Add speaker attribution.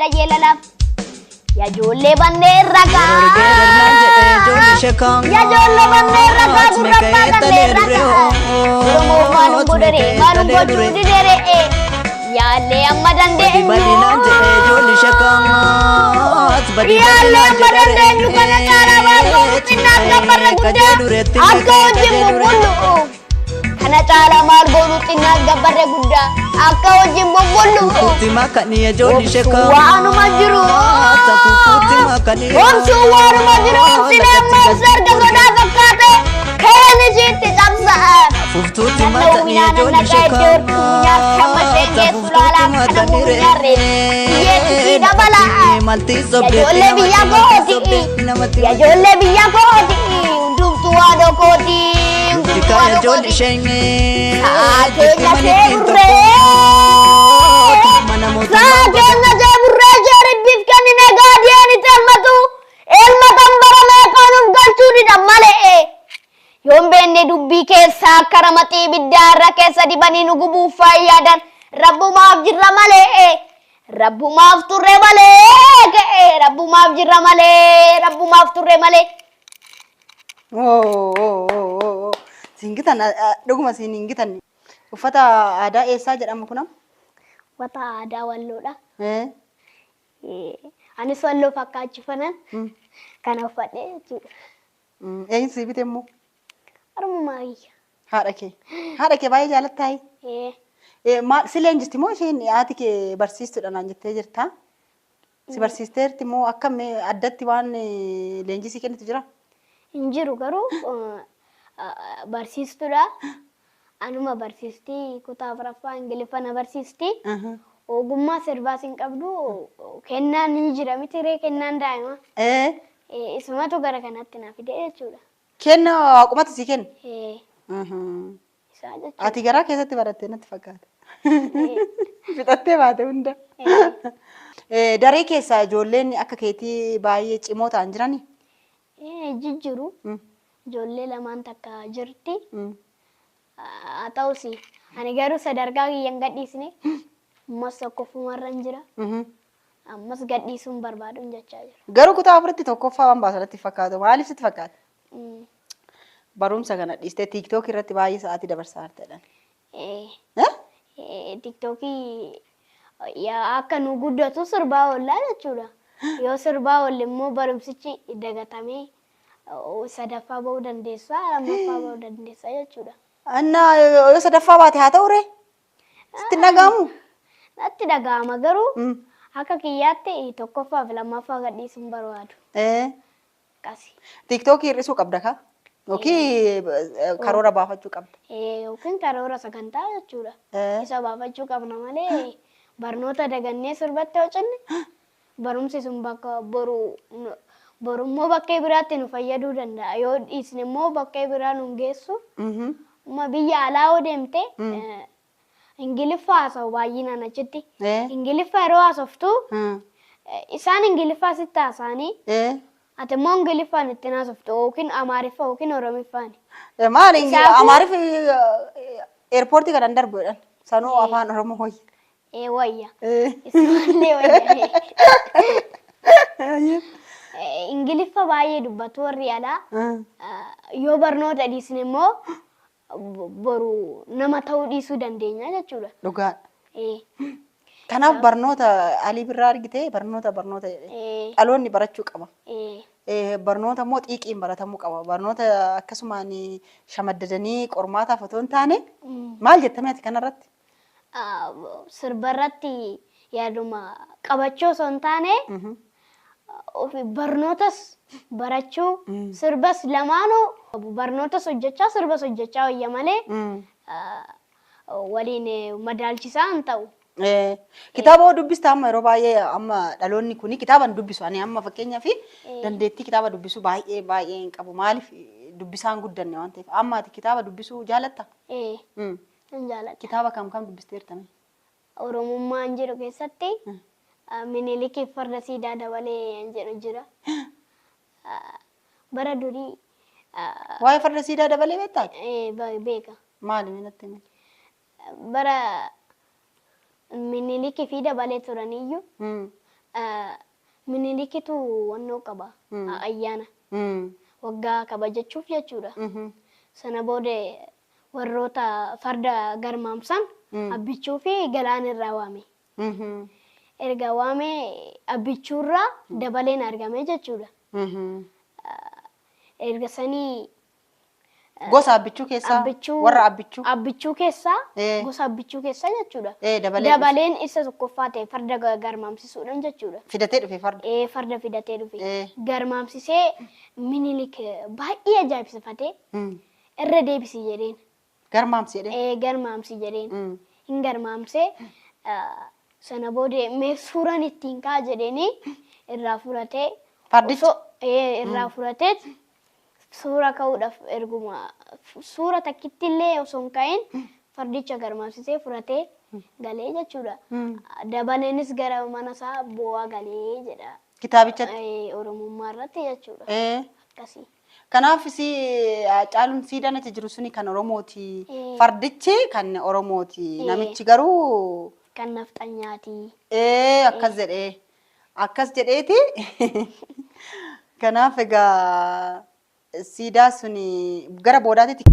Speaker 1: ada jelala. Ya jolle banne raga. Ya jolle banne raga durappa banne raga. Romo manu bodu di dere Ya le amma dande enyu. Ya le amma dande enyu kana cara bago pinna gabarra gudda. Akko jimmu bullu. Kana cara margo pinna gabarra gudda. Akko jimmu bullu.
Speaker 2: Kuti makani ya joli shakam.
Speaker 1: Wa anu majru. Om suwar majru sine masar gagoda fakate. Khani jitti jamsa.
Speaker 2: Fuftuti makani ya joli shakam. Malti sobde.
Speaker 1: Ya jolle biya koti. Undum tuado koti.
Speaker 2: Dikaya joli shenge.
Speaker 1: Saatnya sebre. Saatnya sebre jari bifkan ini gadian itu matu. Elma tambara mekanum galcuri damale. Yombende dubbi keessa karamati biddara keessa dibani nugubu fayyadan rabbu maaf jirra male rabbu maaf turre male rabbu maaf jirra male rabbu maaf turre male
Speaker 3: Singitan dhuguma singitan uffata aadaa eessaa jedhama kunam
Speaker 1: uffata aadaa walloodha anis walloo fakkaachifanan kana uffadhe jechuudha
Speaker 3: eenyu si bite immoo
Speaker 1: Armumaayyya.
Speaker 3: Haadha kee baay'ee jaalattaay? Maal si leenjisti moo isheen haati kee barsiistuudha naan jettee jirta? Si barsiisteerti moo akkam addatti waan leenjisii kennitu jira?
Speaker 1: Hin jiru garuu barsiistuudha. Anuma barsiistii kutaa afuraffaa Ingiliffa na barsiistii. Ogummaa sirbaas hin qabdu kennaan hin jira miti ree kennaan daa'ima. Isumatu gara kanatti na fide jechuudha.
Speaker 3: Kenna waaqumatu si kenna?
Speaker 1: Isaa jechuudha.
Speaker 3: Ati garaa keessatti barattee natti fakkaata. Fixattee baate hunda. Daree keessaa ijoolleen akka keetii baay'ee cimoo ta'an jirani?
Speaker 1: Jijjiru. Ijoollee lamaan takka jirti. Haa ta'us ani garuu sadarkaa kiyyan gadhiisne ammas tokkoffumarra hin jira. Ammas gadhiisuun barbaaduun jechaa jira.
Speaker 3: Garuu kutaa afuritti tokkoffaa waan baasanatti fakkaatu. Maaliif sitti fakkaata? Barumsa kana dhiistee TikTok irratti baay'ee sa'aatii dabarsaa jirtedha.
Speaker 1: TikTokii akka nu guddatu sirbaa oollaa jechuudha. Yoo sirbaa oolle immoo barumsichi dagatamee sadaffaa bahuu dandeessa, lammaffaa bahuu dandeessa jechuudha.
Speaker 3: Annaa yoo sadaffaa baate haa ta'u ree? Sitti dhaga'amu?
Speaker 1: Natti dhaga'ama garuu akka kiyyaatti tokkoffaa fi lammaffaa gadhiisuun barbaadu. Akkasi.
Speaker 3: TikTok hir'isuu qabda kaa? Yookiin karoora baafachuu qabda?
Speaker 1: Yookiin karoora sagantaa jechuudha. Isa baafachuu qabna malee barnoota dagannee sirbatti hojjenne barumsi sun bakka borummoo bakkee biraatti nu fayyaduu danda'a. Yoo dhiisne immoo bakkee biraa nu geessu. Biyya alaa yoo deemte Ingiliffa haasa'u baay'inaan achitti. Ingiliffa yeroo haasoftu isaan Ingiliffaa sitti haasa'anii ati immoo Ingiliffaan itti haasoftu yookiin Amaariffa yookiin Oromiffaan.
Speaker 3: Maali Amaariffi eerpoortii kanan darbuudhaan sanuu afaan Oromoo hoyi.
Speaker 1: Wayya. Ismaallee wayya. Ingiliffa baay'ee dubbatu warri alaa. Yoo barnoota dhiisne immoo boru nama ta'uu dhiisuu dandeenya jechuudha.
Speaker 3: Dhugaadha. Kanaaf barnoota alii birraa argitee barnoota dhaloonni barachuu qaba. Barnoota immoo xiiqiin baratamuu qaba. Barnoota akkasumaan shamaddadanii qormaataaf otoo hin taane maal jettame ati kanarratti?
Speaker 1: Sirbarratti yaaduma qabachuu osoo hin taane barnootas barachuu sirbas lamaanuu barnootas hojjechaa sirbas hojjechaa wayya malee waliin madaalchisaa hin ta'u.
Speaker 3: Kitaaba dubbista amma yeroo baay'ee amma dhaloonni kuni kitaaba dubbisu ani amma fakkeenyaaf dandeettii kitaaba dubbisu baay'ee hin qabu maaliif dubbisaan guddanne waan ta'eef amma ati kitaaba dubbisuu jaalatta?
Speaker 1: Hin jaalladha.
Speaker 3: Kitaaba kam dubbisteertame?
Speaker 1: Oromummaan jedhu keessatti Minilikii farda siidaa dabalee jedhu jira. Bara durii
Speaker 3: waa'ee farda siidaa dabalee beektaa?
Speaker 1: Beeka.
Speaker 3: Maali minatti himi?
Speaker 1: Bara Minilikii fi dabalee turaniyyuu Minilikitu wannoo qaba ayyaana waggaa kabajachuuf jechuudha. Sana booda warroota farda garmaamsan abbichuu fi galaan irraa waame. Erga waame abbichuurraa dabaleen argame jechuudha. Erga sanii
Speaker 3: gosa abbichuu keessaa warra
Speaker 1: abbichuu keessaa gosa abbichuu keessaa jechuudha. Dabaleen isa tokkoffaa ta'e farda garmaamsisuudhaan jechuudha.
Speaker 3: Fidatee dhufe farda.
Speaker 1: Farda fidatee dhufe. Garmaamsisee Minilik baay'ee ajaa'ibsifatee irra deebisi jedheen.
Speaker 3: Garmaamsi jedheen.
Speaker 1: Garmaamsi jedheen. Hin garmaamsee sana booda mee suuraan ittiin kaa jedheenii irraa fudhatee.
Speaker 3: Fardicha.
Speaker 1: Irraa fudhatee. Suura ka'uudhaaf erguma suura takkitti illee osoo hin ka'in fardicha garmaamsisee fudhatee galee jechuudha. Dabaleenis gara mana isaa boo'aa galee jedha.
Speaker 3: Kitaabichatti.
Speaker 1: Oromummaa irratti jechuudha. Akkasii.
Speaker 3: Kanaaf Hacaaluun siidaan achi jiru suni kan Oromooti. Fardichi kan Oromooti. Namichi garuu.
Speaker 1: Kan nafxanyaati.
Speaker 3: Akkas jedheeti. Kanaaf egaa siidaa suni gara boodaatti